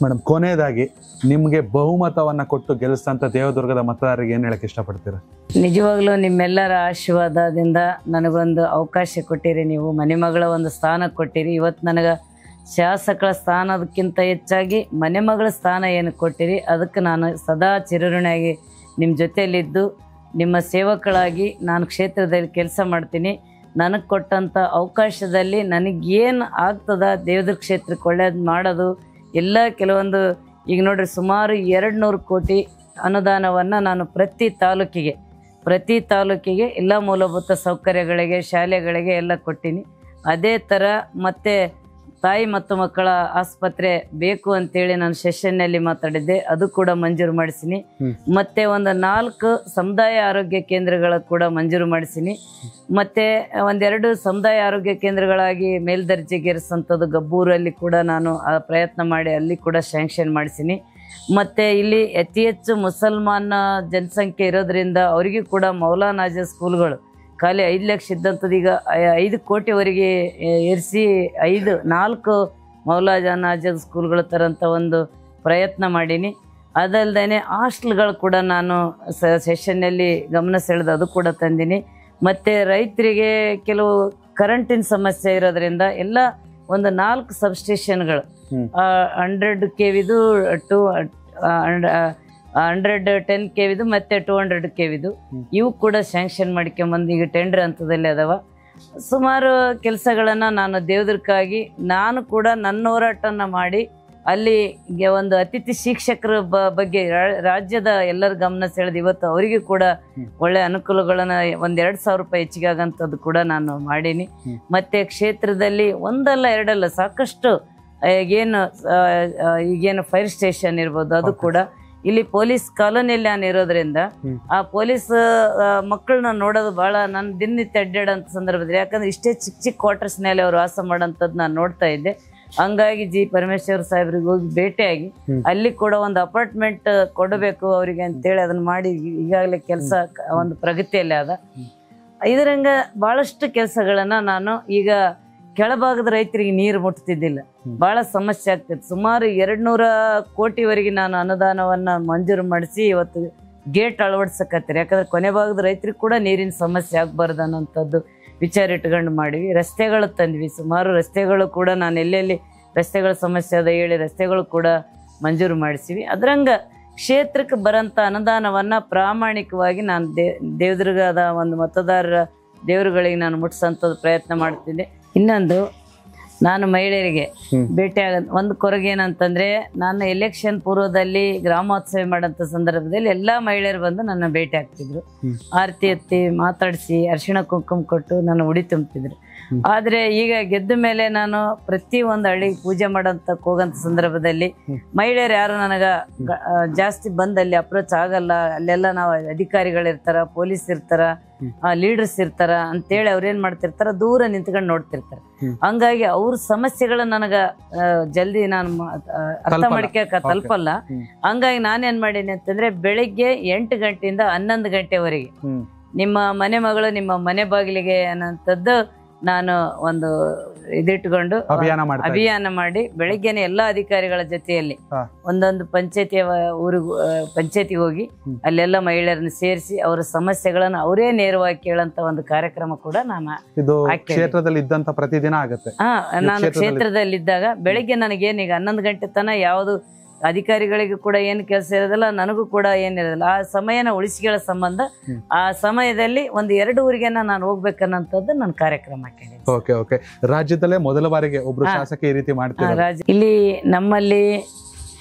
Madam, ಕೊನೆಯದಾಗಿ ನಿಮಗೆ ಬಹುಮತವನ್ನ ಕೊಟ್ಟು ಗೆಲ್ಲಿಸಿದಂತ ದೇವದುರ್ಗದ ಮತದಾರರಿಗೆ ಏನ್ ಹೇಳಕ್ ಇಷ್ಟಪಡ್ತೀರಾ? ನಿಜವಾಗ್ಲೂ ನಿಮ್ಮೆಲ್ಲರ ಆಶೀರ್ವಾದದಿಂದ ನನಗೊಂದು ಅವಕಾಶ ಕೊಟ್ಟಿರಿ. ನೀವು ಮನೆ ಮಗಳ ಒಂದು ಸ್ಥಾನ ಕೊಟ್ಟಿರಿ. ಇವತ್ತು ನನಗೆ ಶಾಸಕರ ಸ್ಥಾನದಕ್ಕಿಂತ ಹೆಚ್ಚಾಗಿ ಮನೆ ಮಗಳ ಸ್ಥಾನ ಏನು ಕೊಟ್ಟಿರಿ, ಅದಕ್ಕೆ ನಾನು ಸದಾ ಚಿರಋಣಿಯಾಗಿ ನಿಮ್ಮ ಜೊತೆಯಲ್ಲಿದ್ದು ನಿಮ್ಮ ಸೇವಕಳಾಗಿ ನಾನು ಕ್ಷೇತ್ರದಲ್ಲಿ ಕೆಲಸ ಮಾಡ್ತೀನಿ. ನನಗೆ ಕೊಟ್ಟಂಥ ಅವಕಾಶದಲ್ಲಿ ನನಗೇನು ಆಗ್ತದ ದೇವದುರ್ಗ ಕ್ಷೇತ್ರಕ್ಕೆ ಒಳ್ಳೇದು ಮಾಡೋದು ಎಲ್ಲ ಕೆಲವೊಂದು ಈಗ ನೋಡ್ರಿ ಸುಮಾರು 200 ಕೋಟಿ ಅನುದಾನವನ್ನು ನಾನು ಪ್ರತಿ ತಾಲೂಕಿಗೆ ಎಲ್ಲ ಮೂಲಭೂತ ಸೌಕರ್ಯಗಳಿಗೆ ಶಾಲೆಗಳಿಗೆ ಎಲ್ಲ ಕೊಟ್ಟೀನಿ. ಅದೇ ಥರ ಮತ್ತು ತಾಯಿ ಮತ್ತು ಮಕ್ಕಳ ಆಸ್ಪತ್ರೆ ಬೇಕು ಅಂತೇಳಿ ನಾನು ಸೆಷನ್ನಲ್ಲಿ ಮಾತಾಡಿದ್ದೆ, ಅದು ಕೂಡ ಮಂಜೂರು ಮಾಡಿಸಿನಿ. ಮತ್ತು ಒಂದು 4 ಸಮುದಾಯ ಆರೋಗ್ಯ ಕೇಂದ್ರಗಳ ಕೂಡ ಮಂಜೂರು ಮಾಡಿಸಿನಿ. ಮತ್ತು 1-2 ಸಮುದಾಯ ಆರೋಗ್ಯ ಕೇಂದ್ರಗಳಾಗಿ ಮೇಲ್ದರ್ಜೆಗೇರಿಸಂಥದ್ದು ಗಬ್ಬೂರಲ್ಲಿ ಕೂಡ ನಾನು ಪ್ರಯತ್ನ ಮಾಡಿ ಅಲ್ಲಿ ಕೂಡ ಸ್ಯಾಂಕ್ಷನ್ ಮಾಡಿಸಿನಿ. ಮತ್ತು ಇಲ್ಲಿ ಅತಿ ಹೆಚ್ಚು ಮುಸಲ್ಮಾನ ಜನಸಂಖ್ಯೆ ಇರೋದ್ರಿಂದ ಅವರಿಗೂ ಕೂಡ ಮೌಲಾನಾ ಆಜಾದ್ ಸ್ಕೂಲ್ಗಳು ಖಾಲಿ 5 ಲಕ್ಷ ಇದ್ದಂಥದ್ದು ಈಗ 5 ಕೋಟಿವರೆಗೆ ಏರಿಸಿ 4 ಮೌಲಾನಾ ಆಜಾದ್ ಸ್ಕೂಲ್ಗಳ ತರಂಥ ಒಂದು ಪ್ರಯತ್ನ ಮಾಡೀನಿ. ಅದಲ್ಲದೆ ಹಾಸ್ಟೆಲ್ಗಳು ಕೂಡ ನಾನು ಸೆಷನ್ನಲ್ಲಿ ಗಮನ ಸೆಳೆದು ಅದು ಕೂಡ ತಂದೀನಿ. ಮತ್ತು ರೈತರಿಗೆ ಕೆಲವು ಕರೆಂಟಿನ ಸಮಸ್ಯೆ ಇರೋದ್ರಿಂದ ಎಲ್ಲ ಒಂದು 4 ಸಬ್ಸ್ಟೇಷನ್ಗಳು 100 KVದು 110 KVದು ಮತ್ತು 200 KVದು ಇವು ಕೂಡ ಸ್ಯಾಂಕ್ಷನ್ ಮಾಡ್ಕೊಂಬಂದು ಈಗ ಟೆಂಡರ್ ಹಂತದಲ್ಲಿ ಅದಾವ. ಸುಮಾರು ಕೆಲಸಗಳನ್ನು ನಾನು ದೇವದುರ್ಗಕ್ಕಾಗಿ ನಾನು ಕೂಡ ನನ್ನ ಹೋರಾಟನ ಮಾಡಿ ಅಲ್ಲಿ ಒಂದು ಅತಿಥಿ ಶಿಕ್ಷಕರ ಬಗ್ಗೆ ರಾಜ್ಯದ ಎಲ್ಲರ ಗಮನ ಸೆಳೆದು ಇವತ್ತು ಅವರಿಗೂ ಕೂಡ ಒಳ್ಳೆ ಅನುಕೂಲಗಳನ್ನು 1-2 ಸಾವಿರ ರೂಪಾಯಿ ಹೆಚ್ಚಿಗೆ ಆಗಂಥದ್ದು ಕೂಡ ನಾನು ಮಾಡೀನಿ. ಮತ್ತು ಕ್ಷೇತ್ರದಲ್ಲಿ 1-2 ಸಾಕಷ್ಟು ಈಗೇನು ಫೈರ್ ಸ್ಟೇಷನ್ ಇರ್ಬೋದು, ಅದು ಕೂಡ ಇಲ್ಲಿ ಪೊಲೀಸ್ ಕಾಲೋನಿಯಲ್ಲಿ ನಾನು ಇರೋದ್ರಿಂದ ಆ ಪೊಲೀಸ್ ಮಕ್ಕಳನ್ನ ನೋಡೋದು ಭಾಳ ನಾನು ದಿನನಿತ್ಯ ಅಡ್ಡಾಡೋಂಥ ಸಂದರ್ಭದಲ್ಲಿ, ಯಾಕಂದ್ರೆ ಇಷ್ಟೇ ಚಿಕ್ಕ ಕ್ವಾರ್ಟರ್ಸ್ನಲ್ಲಿ ಅವ್ರು ವಾಸ ಮಾಡೋಂಥದ್ದು ನಾನು ನೋಡ್ತಾ ಇದ್ದೆ. ಹಂಗಾಗಿ ಜಿ ಪರಮೇಶ್ವರ್ ಸಾಹೇಬ್ರಿಗೆ ಹೋಗಿ ಭೇಟಿಯಾಗಿ ಅಲ್ಲಿ ಕೂಡ ಒಂದು ಅಪಾರ್ಟ್ಮೆಂಟ್ ಕೊಡಬೇಕು ಅವರಿಗೆ ಅಂತೇಳಿ ಅದನ್ನ ಮಾಡಿ ಈಗಾಗಲೇ ಕೆಲಸ ಒಂದು ಪ್ರಗತಿಯಲ್ಲಿ ಅದ. ಇದರಂಗ ಭಾಳಷ್ಟು ಕೆಲಸಗಳನ್ನ ನಾನು ಈಗ ಕೆಳಭಾಗದ ರೈತರಿಗೆ ನೀರು ಮುಟ್ತಿದ್ದಿಲ್ಲ, ಭಾಳ ಸಮಸ್ಯೆ ಆಗ್ತಿತ್ತು. ಸುಮಾರು 200 ಕೋಟಿವರೆಗೆ ನಾನು ಅನುದಾನವನ್ನು ಮಂಜೂರು ಮಾಡಿಸಿ ಇವತ್ತು ಗೇಟ್ ಅಳವಡಿಸಕತ್ತೀರಿ. ಯಾಕಂದ್ರೆ ಕೊನೆ ಭಾಗದ ರೈತರಿಗೆ ಕೂಡ ನೀರಿನ ಸಮಸ್ಯೆ ಆಗಬಾರ್ದು ಅನ್ನೋಂಥದ್ದು ವಿಚಾರ ಇಟ್ಕೊಂಡು ಮಾಡಿವಿ. ರಸ್ತೆಗಳು ತಂದ್ವಿ, ಸುಮಾರು ರಸ್ತೆಗಳು ಕೂಡ ನಾನು ಎಲ್ಲೆಲ್ಲಿ ರಸ್ತೆಗಳ ಸಮಸ್ಯೆ ಅದ ಹೇಳಿ ರಸ್ತೆಗಳು ಕೂಡ ಮಂಜೂರು ಮಾಡಿಸಿವಿ. ಅದರಂಗ ಕ್ಷೇತ್ರಕ್ಕೆ ಬರೋಂಥ ಅನುದಾನವನ್ನು ಪ್ರಾಮಾಣಿಕವಾಗಿ ನಾನು ದೇವದುರ್ಗದ ಒಂದು ಮತದಾರರ ದೇವರುಗಳಿಗೆ ನಾನು ಮುಟ್ಟಿಸೋಂಥದ್ದು ಪ್ರಯತ್ನ ಮಾಡ್ತಿದ್ದೆ. ಇನ್ನೊಂದು, ನಾನು ಮಹಿಳೆಯರಿಗೆ ಭೇಟಿಯಾಗ ಒಂದು ಕೊರಗೇನಂತಂದರೆ, ನಾನು ಎಲೆಕ್ಷನ್ ಪೂರ್ವದಲ್ಲಿ ಗ್ರಾಮೋತ್ಸವ ಮಾಡೋಂಥ ಸಂದರ್ಭದಲ್ಲಿ ಎಲ್ಲ ಮಹಿಳೆಯರು ಬಂದು ನನ್ನ ಭೇಟಿ ಆಗ್ತಿದ್ರು. ಆರತಿ ಎತ್ತಿ ಮಾತಾಡಿಸಿ ಅರಿಶಿಣ ಕುಂಕುಮ ಕೊಟ್ಟು ನಾನು ಉಡಿ ತುಂಬ್ತಿದ್ರು. ಆದರೆ ಈಗ ಗೆದ್ದ ಮೇಲೆ ನಾನು ಪ್ರತಿ ಒಂದು ಹಳ್ಳಿಗೆ ಪೂಜೆ ಮಾಡೋಂಥ ಹೋಗೋಂಥ ಸಂದರ್ಭದಲ್ಲಿ ಮಹಿಳೆಯರು ಯಾರು ನನಗೆ ಜಾಸ್ತಿ ಬಂದು ಅಲ್ಲಿ ಅಪ್ರೋಚ್ ಆಗಲ್ಲ. ಅಲ್ಲೆಲ್ಲ ನಾವು ಅಧಿಕಾರಿಗಳಿರ್ತಾರ, ಪೊಲೀಸ್ ಇರ್ತಾರ, ಲೀಡರ್ಸ್ ಇರ್ತಾರ ಅಂತೇಳಿ ಅವ್ರೇನ್ ಮಾಡ್ತಿರ್ತಾರ, ದೂರ ನಿಂತ್ಕೊಂಡು ನೋಡ್ತಿರ್ತಾರೆ. ಹಂಗಾಗಿ ಅವ್ರ ಸಮಸ್ಯೆಗಳನ್ನ ನನಗೆ ಜಲ್ದಿ ನಾನು ಅರ್ಥ ಮಾಡ್ಕೊಳಕ ತಲುಪಲ್ಲ. ಹಂಗಾಗಿ ನಾನೇನ್ ಮಾಡೀನಿ ಅಂತಂದ್ರೆ, ಬೆಳಿಗ್ಗೆ 8 ಗಂಟೆಯಿಂದ 11 ಗಂಟೆವರೆಗೆ ನಿಮ್ಮ ಮನೆ ಮಗಳು ನಿಮ್ಮ ಮನೆ ಬಾಗಿಲಿಗೆ ಅನ್ನೋಂಥದ್ದು ನಾನು ಒಂದು ಇದಿಟ್ಕೊಂಡು ಅಭಿಯಾನ ಮಾಡಿ ಬೆಳಿಗ್ಗೆನೆ ಎಲ್ಲಾ ಅಧಿಕಾರಿಗಳ ಜೊತೆಯಲ್ಲಿ ಒಂದೊಂದು ಪಂಚಾಯತಿಗೆ ಹೋಗಿ ಅಲ್ಲೆಲ್ಲ ಮಹಿಳೆಯರನ್ನು ಸೇರಿಸಿ ಅವರ ಸಮಸ್ಯೆಗಳನ್ನು ಅವರೇ ನೇರವಾಗಿ ಕೇಳಂತ ಒಂದು ಕಾರ್ಯಕ್ರಮ ಕೂಡ ನಾನು ಕ್ಷೇತ್ರದಲ್ಲಿ ಇದ್ದಂತ ಪ್ರತಿದಿನ ಆಗುತ್ತೆ. ನಾನು ಕ್ಷೇತ್ರದಲ್ಲಿದ್ದಾಗ ಬೆಳಿಗ್ಗೆ ನನಗೇನೀಗ 11 ಗಂಟೆ ತನ ಯಾವುದು ಅಧಿಕಾರಿಗಳಿಗೂ ಕೂಡ ಏನು ಕೆಲಸ ಇರೋದಿಲ್ಲ, ನನಗೂ ಕೂಡ ಏನಿರೋದಿಲ್ಲ. ಆ ಸಮಯನ ಉಳಿಸಿಕೊಳ್ಳೋ ಸಂಬಂಧ ಆ ಸಮಯದಲ್ಲಿ ಒಂದು 2 ಊರಿಗೆ ನಾನು ಹೋಗ್ಬೇಕನ್ನೋಂಥದ್ದು ನನ್ನ ಕಾರ್ಯಕ್ರಮ ಹಾಕಿದೆ. Okay okay. ರಾಜ್ಯದಲ್ಲೇ ಮೊದಲ ಬಾರಿಗೆ ಒಬ್ರು ಶಾಸಕ ಈ ರೀತಿ ಮಾಡ್ತಾರೆ. ಇಲ್ಲಿ ನಮ್ಮಲ್ಲಿ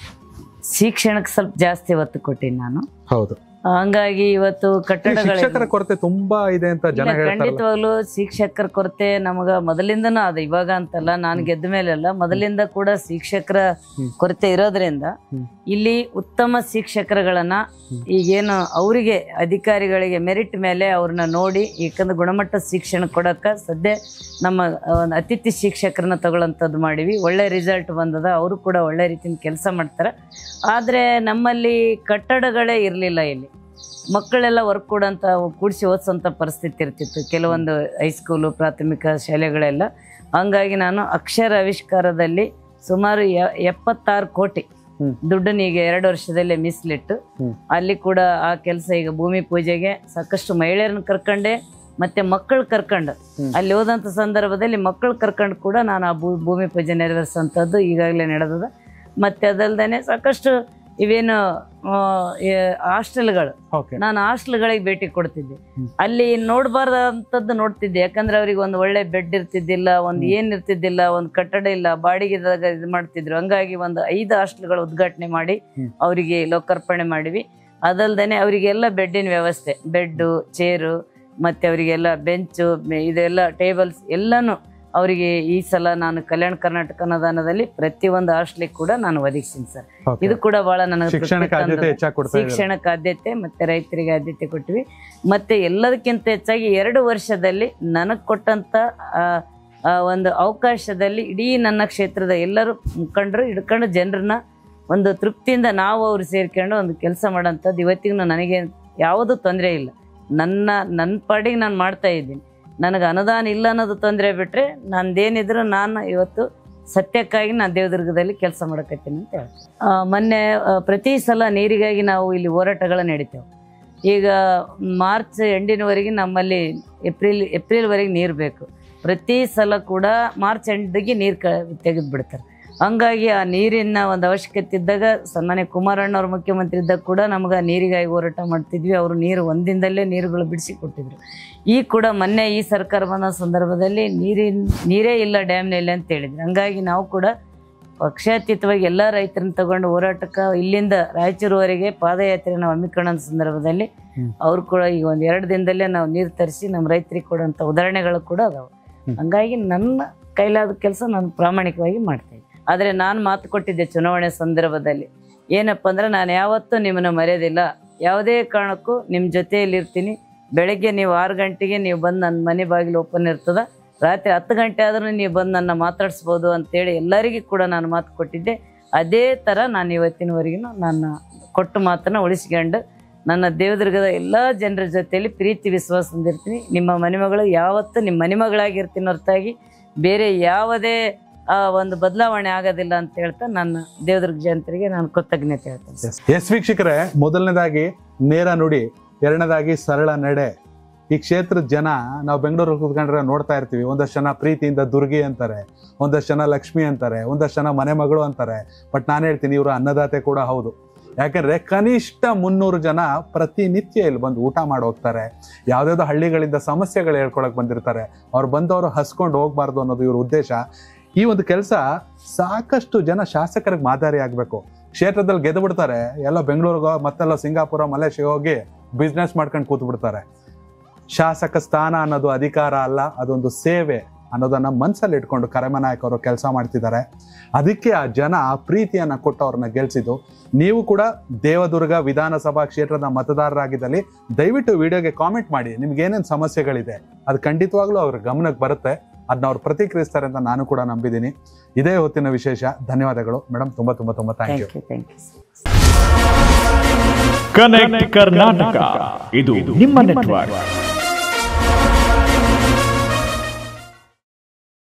ಶಿಕ್ಷಣಕ್ಕೆ ಸ್ವಲ್ಪ ಜಾಸ್ತಿ ಒತ್ತು ಕೊಟ್ಟಿನಿ ನಾನು. ಹೌದು. ಹಂಗಾಗಿ ಇವತ್ತು ಕಟ್ಟಡಗಳ ಕೊರತೆ ತುಂಬಾ ಇದೆ ಅಂತ ಜನ ಹೇಳ್ತಾರೆ. ಖಂಡಿತವಾಗ್ಲೂ ಶಿಕ್ಷಕರ ಕೊರತೆ ನಮಗ ಮೊದಲಿಂದನೂ ಅದ, ಇವಾಗ ಅಂತಲ್ಲ, ನಾನು ಗೆದ್ದ ಮೇಲೆಲ್ಲ ಮೊದಲಿಂದ ಕೂಡ ಶಿಕ್ಷಕರ ಕೊರತೆ ಇರೋದ್ರಿಂದ ಇಲ್ಲಿ ಉತ್ತಮ ಶಿಕ್ಷಕರುಗಳನ್ನ ಈಗೇನು ಅವರಿಗೆ ಅಧಿಕಾರಿಗಳಿಗೆ ಮೆರಿಟ್ ಮೇಲೆ ಅವ್ರನ್ನ ನೋಡಿ, ಯಾಕಂದ್ರೆ ಗುಣಮಟ್ಟ ಶಿಕ್ಷಣ ಕೊಡಕ್ಕ ಸದ್ಯ ನಮ್ಮ ಅತಿಥಿ ಶಿಕ್ಷಕರನ್ನ ತಗೊಳ್ಳೋಂಥದ್ದು ಮಾಡಿವಿ. ಒಳ್ಳೆ ರಿಸಲ್ಟ್ ಬಂದದ, ಅವರು ಕೂಡ ಒಳ್ಳೆ ರೀತಿಯಿಂದ ಕೆಲಸ ಮಾಡ್ತಾರೆ. ಆದರೆ ನಮ್ಮಲ್ಲಿ ಕಟ್ಟಡಗಳೇ ಇರಲಿಲ್ಲ. ಇಲ್ಲಿ ಮಕ್ಕಳೆಲ್ಲ ವರ್ಕ್ ಕೊಡೋಂಥ ಕೂಡಿಸಿ ಓದಿಸೋಂಥ ಪರಿಸ್ಥಿತಿ ಇರ್ತಿತ್ತು ಕೆಲವೊಂದು ಹೈಸ್ಕೂಲು ಪ್ರಾಥಮಿಕ ಶಾಲೆಗಳೆಲ್ಲ. ಹಂಗಾಗಿ ನಾನು ಅಕ್ಷರ ಆವಿಷ್ಕಾರದಲ್ಲಿ ಸುಮಾರು 76 ಕೋಟಿ ದುಡ್ಡನ್ನ ಈಗ 2 ವರ್ಷದಲ್ಲೇ ಮೀಸಲಿಟ್ಟು ಅಲ್ಲಿ ಕೂಡ ಆ ಕೆಲಸ ಈಗ ಭೂಮಿ ಪೂಜೆಗೆ ಸಾಕಷ್ಟು ಮಹಿಳೆಯರನ್ನ ಕರ್ಕೊಂಡೆ ಮತ್ತೆ ಮಕ್ಕಳು ಕರ್ಕೊಂಡು ಅಲ್ಲಿ ಹೋದಂಥ ಸಂದರ್ಭದಲ್ಲಿ ಮಕ್ಕಳು ಕರ್ಕೊಂಡು ಕೂಡ ನಾನು ಆ ಭೂಮಿ ಪೂಜೆ ನೆರವೇರಿಸೋಂಥದ್ದು ಈಗಾಗಲೇ ನಡೆದದ. ಮತ್ತೆ ಅದಲ್ದೇ ಸಾಕಷ್ಟು ಇವೇನು ಹಾಸ್ಟೆಲ್ಗಳು, ನಾನು ಹಾಸ್ಟೆಲ್ಗಳಿಗೆ ಭೇಟಿ ಕೊಡ್ತಿದ್ದೆ. ಅಲ್ಲಿ ನೋಡಬಾರ್ದಂಥದ್ದು ನೋಡ್ತಿದ್ದೆ. ಯಾಕಂದ್ರೆ ಅವ್ರಿಗೆ ಒಂದು ಒಳ್ಳೆ ಬೆಡ್ ಇರ್ತಿದ್ದಿಲ್ಲ, ಒಂದು ಏನ್ ಇರ್ತಿದ್ದಿಲ್ಲ, ಒಂದು ಕಟ್ಟಡ ಇಲ್ಲ, ಬಾಡಿಗೆದಾಗ ಇದು ಮಾಡ್ತಿದ್ರು. ಹಂಗಾಗಿ ಒಂದು 5 ಹಾಸ್ಟೆಲ್ಗಳು ಉದ್ಘಾಟನೆ ಮಾಡಿ ಅವರಿಗೆ ಲೋಕಾರ್ಪಣೆ ಮಾಡಿವಿ. ಅದಲ್ದೇನೆ ಅವರಿಗೆಲ್ಲ ಬೆಡ್ಡಿನ ವ್ಯವಸ್ಥೆ, ಬೆಡ್ಡು, ಚೇರು, ಮತ್ತೆ ಅವರಿಗೆಲ್ಲ ಬೆಂಚು, ಇದೆಲ್ಲ ಟೇಬಲ್ಸ್ ಎಲ್ಲಾನು ಅವರಿಗೆ ಈ ಸಲ ನಾನು ಕಲ್ಯಾಣ ಕರ್ನಾಟಕ ಅನುದಾನದಲ್ಲಿ ಪ್ರತಿಯೊಂದು ಹಾಸ್ಟೆಲ್ಗೆ ಕೂಡ ನಾನು ಒದಗಿಸ್ತೀನಿ ಸರ್. ಇದು ಕೂಡ ಬಹಳ ನನಗೆ ಶಿಕ್ಷಣಕ್ಕೆ ಆದ್ಯತೆ ಮತ್ತೆ ರೈತರಿಗೆ ಆದ್ಯತೆ ಕೊಟ್ಟಿವಿ. ಮತ್ತೆ ಎಲ್ಲದಕ್ಕಿಂತ ಹೆಚ್ಚಾಗಿ 2 ವರ್ಷದಲ್ಲಿ ನನಗೆ ಕೊಟ್ಟಂತ ಒಂದು ಅವಕಾಶದಲ್ಲಿ ಇಡೀ ನನ್ನ ಕ್ಷೇತ್ರದ ಎಲ್ಲರೂ ಮುಖಂಡರು ಹಿಡ್ಕೊಂಡು ಜನರನ್ನ ಒಂದು ತೃಪ್ತಿಯಿಂದ ನಾವು ಅವ್ರು ಸೇರ್ಕೊಂಡು ಒಂದು ಕೆಲಸ ಮಾಡೋಂಥದ್ದು ಇವತ್ತಿಗೂ ನನಗೆ ಯಾವುದೂ ತೊಂದರೆ ಇಲ್ಲ. ನನ್ನ ಪಾಡಿಗೆ ನಾನು ಮಾಡ್ತಾ ಇದ್ದೀನಿ. ನನಗೆ ಅನುದಾನ ಇಲ್ಲ ಅನ್ನೋದು ತೊಂದರೆ ಬಿಟ್ಟರೆ ನಂದೇನಿದ್ರು ನಾನು ಇವತ್ತು ಸತ್ಯಕ್ಕಾಗಿ ನಾನು ದೇವದುರ್ಗದಲ್ಲಿ ಕೆಲಸ ಮಾಡಕತ್ತೀನಿ ಅಂತ ಹೇಳಿ. ಮೊನ್ನೆ ಪ್ರತಿ ಸಲ ನೀರಿಗಾಗಿ ನಾವು ಇಲ್ಲಿ ಹೋರಾಟಗಳನ್ನು ನಡೀತೇವೆ. ಈಗ ಮಾರ್ಚ್ ಎಂಡಿನವರೆಗೆ ನಮ್ಮಲ್ಲಿ ಏಪ್ರಿಲ್ವರೆಗೆ ನೀರು ಬೇಕು. ಪ್ರತಿ ಸಲ ಕೂಡ ಮಾರ್ಚ್ ಎಂಡಿಗೆ ನೀರು ತೆಗೆದು ಬಿಡ್ತಾರೆ. ಹಂಗಾಗಿ ಆ ನೀರಿನ ಒಂದು ಅವಶ್ಯಕತೆ ಇದ್ದಾಗ ಸನ್ಮಾನ್ಯ ಕುಮಾರಣ್ಣವ್ರ ಮುಖ್ಯಮಂತ್ರಿ ಇದ್ದಾಗ ಕೂಡ ನಮ್ಗೆ ನೀರಿಗಾಗಿ ಹೋರಾಟ ಮಾಡ್ತಿದ್ವಿ. ಅವರು ನೀರು ಒಂದಿಂದಲೇ ನೀರುಗಳು ಬಿಡಿಸಿ ಕೊಟ್ಟಿದ್ರು. ಈಗ ಕೂಡ ಮೊನ್ನೆ ಈ ಸರ್ಕಾರ ಬಂದ ಸಂದರ್ಭದಲ್ಲಿ ನೀರೇ ಇಲ್ಲ ಡ್ಯಾಮ್ನಲ್ಲಿ ಅಂತ ಹೇಳಿದ್ರು. ಹಂಗಾಗಿ ನಾವು ಕೂಡ ಪಕ್ಷಾತೀತವಾಗಿ ಎಲ್ಲ ರೈತರನ್ನ ತಗೊಂಡು ಹೋರಾಟಕ್ಕೆ ಇಲ್ಲಿಂದ ರಾಯಚೂರುವರೆಗೆ ಪಾದಯಾತ್ರೆ ನಾವು ಹಮ್ಮಿಕೊಳ್ಳೋ ಸಂದರ್ಭದಲ್ಲಿ ಅವ್ರು ಕೂಡ ಈಗ ಒಂದು 2 ದಿನದಲ್ಲೇ ನಾವು ನೀರು ತರಿಸಿ ನಮ್ಮ ರೈತರಿಗೆ ಕೊಡೋಂಥ ಉದಾಹರಣೆಗಳು ಕೂಡ ಅದಾವೆ. ಹಂಗಾಗಿ ನನ್ನ ಕೈಲಾದ ಕೆಲಸ ನಾನು ಪ್ರಾಮಾಣಿಕವಾಗಿ ಮಾಡ್ತಾಯಿದ್ದೆ. ಆದರೆ ನಾನು ಮಾತು ಕೊಟ್ಟಿದ್ದೆ ಚುನಾವಣೆ ಸಂದರ್ಭದಲ್ಲಿ ಏನಪ್ಪ ಅಂದ್ರೆ, ನಾನು ಯಾವತ್ತೂ ನಿಮ್ಮನ್ನು ಮರೆಯೋದಿಲ್ಲ, ಯಾವುದೇ ಕಾರಣಕ್ಕೂ ನಿಮ್ಮ ಜೊತೆಯಲ್ಲಿರ್ತೀನಿ. ಬೆಳಗ್ಗೆ ನೀವು 6 ಗಂಟೆಗೆ ನೀವು ಬಂದು ನನ್ನ ಮನೆ ಬಾಗಿಲು ಓಪನ್ ಇರ್ತದೆ, ರಾತ್ರಿ 10 ಗಂಟೆ ಆದ್ರೂ ನೀವು ಬಂದು ನನ್ನ ಮಾತಾಡಿಸ್ಬೋದು ಅಂತೇಳಿ ಎಲ್ಲರಿಗೂ ಕೂಡ ನಾನು ಮಾತು ಕೊಟ್ಟಿದ್ದೆ. ಅದೇ ಥರ ನಾನು ಇವತ್ತಿನವರೆಗೂ ನನ್ನ ಕೊಟ್ಟ ಮಾತನ್ನು ಉಳಿಸ್ಕೊಂಡು ನನ್ನ ದೇವದುರ್ಗದ ಎಲ್ಲ ಜನರ ಜೊತೆಯಲ್ಲಿ ಪ್ರೀತಿ ವಿಶ್ವಾಸದಿಂದ ಇರ್ತೀನಿ. ನಿಮ್ಮ ಮನೆಮಗಳು ಯಾವತ್ತೂ ನಿಮ್ಮ ಮನೆಮಗಳಾಗಿರ್ತೀನಿ ಹೊರತಾಗಿ ಬೇರೆ ಯಾವುದೇ ಒಂದು ಬದಲಾವಣೆ ಆಗೋದಿಲ್ಲ ಅಂತ ಹೇಳ್ತಾ ನನ್ನ ದೇವದುರ್ಗ ಜನತೆಗೆ ನಾನು ಕೃತಜ್ಞತೆ ಹೇಳ್ತೇನೆ. ಎಸ್ ವೀಕ್ಷಕರೇ, ಮೊದಲನೇದಾಗಿ ನೇರ ನುಡಿ, ಎರಡನೇದಾಗಿ ಸರಳ ನಡೆ. ಈ ಕ್ಷೇತ್ರದ ಜನ ನಾವು ಬೆಂಗಳೂರು ಕೂತ್ಕೊಂಡ್ರೆ ನೋಡ್ತಾ ಇರ್ತೀವಿ. ಒಂದಷ್ಟು ಜನ ಪ್ರೀತಿಯಿಂದ ದುರ್ಗಿ ಅಂತಾರೆ, ಒಂದಷ್ಟು ಜನ ಲಕ್ಷ್ಮಿ ಅಂತಾರೆ, ಒಂದಷ್ಟು ಜನ ಮನೆ ಮಗಳು ಅಂತಾರೆ. ಬಟ್ ನಾನು ಹೇಳ್ತೀನಿ, ಇವರು ಅನ್ನದಾತೆ ಕೂಡ ಹೌದು. ಯಾಕಂದ್ರೆ ಕನಿಷ್ಠ 300 ಜನ ಪ್ರತಿನಿತ್ಯ ಇಲ್ಲಿ ಬಂದು ಊಟ ಮಾಡಿ ಹೋಗ್ತಾರೆ. ಯಾವುದಾದ್ರು ಹಳ್ಳಿಗಳಿಂದ ಸಮಸ್ಯೆಗಳು ಹೇಳ್ಕೊಳಕ್ ಬಂದಿರ್ತಾರೆ. ಅವ್ರು ಬಂದವರು ಹಸ್ಕೊಂಡು ಹೋಗ್ಬಾರ್ದು ಅನ್ನೋದು ಇವ್ರ ಉದ್ದೇಶ. ಈ ಒಂದು ಕೆಲಸ ಸಾಕಷ್ಟು ಜನ ಶಾಸಕರಿಗೆ ಮಾದರಿ ಆಗಬೇಕು. ಕ್ಷೇತ್ರದಲ್ಲಿ ಗೆದ್ದು ಬಿಡ್ತಾರೆ, ಎಲ್ಲ ಬೆಂಗಳೂರಿಗೋ ಮತ್ತೆಲ್ಲ ಸಿಂಗಾಪುರ ಮಲೇಷಿಯಾಗೆ ಹೋಗಿ ಬಿಸ್ನೆಸ್ ಮಾಡ್ಕೊಂಡು ಕೂತು ಬಿಡ್ತಾರೆ. ಶಾಸಕ ಸ್ಥಾನ ಅನ್ನೋದು ಅಧಿಕಾರ ಅಲ್ಲ, ಅದೊಂದು ಸೇವೆ ಅನ್ನೋದನ್ನ ಮನಸ್ಸಲ್ಲಿ ಇಟ್ಕೊಂಡು ಕರೆಮನಾಯಕ್ ಅವರು ಕೆಲಸ ಮಾಡ್ತಿದ್ದಾರೆ. ಅದಕ್ಕೆ ಆ ಜನ ಪ್ರೀತಿಯನ್ನ ಕೊಟ್ಟು ಅವ್ರನ್ನ ಗೆಲ್ಸಿದ್ದು. ನೀವು ಕೂಡ ದೇವದುರ್ಗ ವಿಧಾನಸಭಾ ಕ್ಷೇತ್ರದ ಮತದಾರರಾಗಿದ್ದಲ್ಲಿ ದಯವಿಟ್ಟು ವಿಡಿಯೋಗೆ ಕಾಮೆಂಟ್ ಮಾಡಿ. ನಿಮ್ಗೆ ಏನೇನು ಸಮಸ್ಯೆಗಳಿದೆ ಅದು ಖಂಡಿತವಾಗ್ಲೂ ಅವ್ರ ಗಮನಕ್ಕೆ ಬರುತ್ತೆ. ಅದನ್ನ ಅವ್ರು ಪ್ರತಿಕ್ರಿಯಿಸ್ತಾರೆ ಅಂತ ನಾನು ಕೂಡ ನಂಬಿದ್ದೀನಿ. ಇದೇ ಹೊತ್ತಿನ ವಿಶೇಷ. ಧನ್ಯವಾದಗಳು ಮೇಡಮ್, ತುಂಬಾ ಥ್ಯಾಂಕ್ ಯು. ಕನೆಕ್ಟ್ ಕರ್ನಾಟಕ, ಇದು ನಿಮ್ಮ ನೆಟ್ವರ್ಕ್.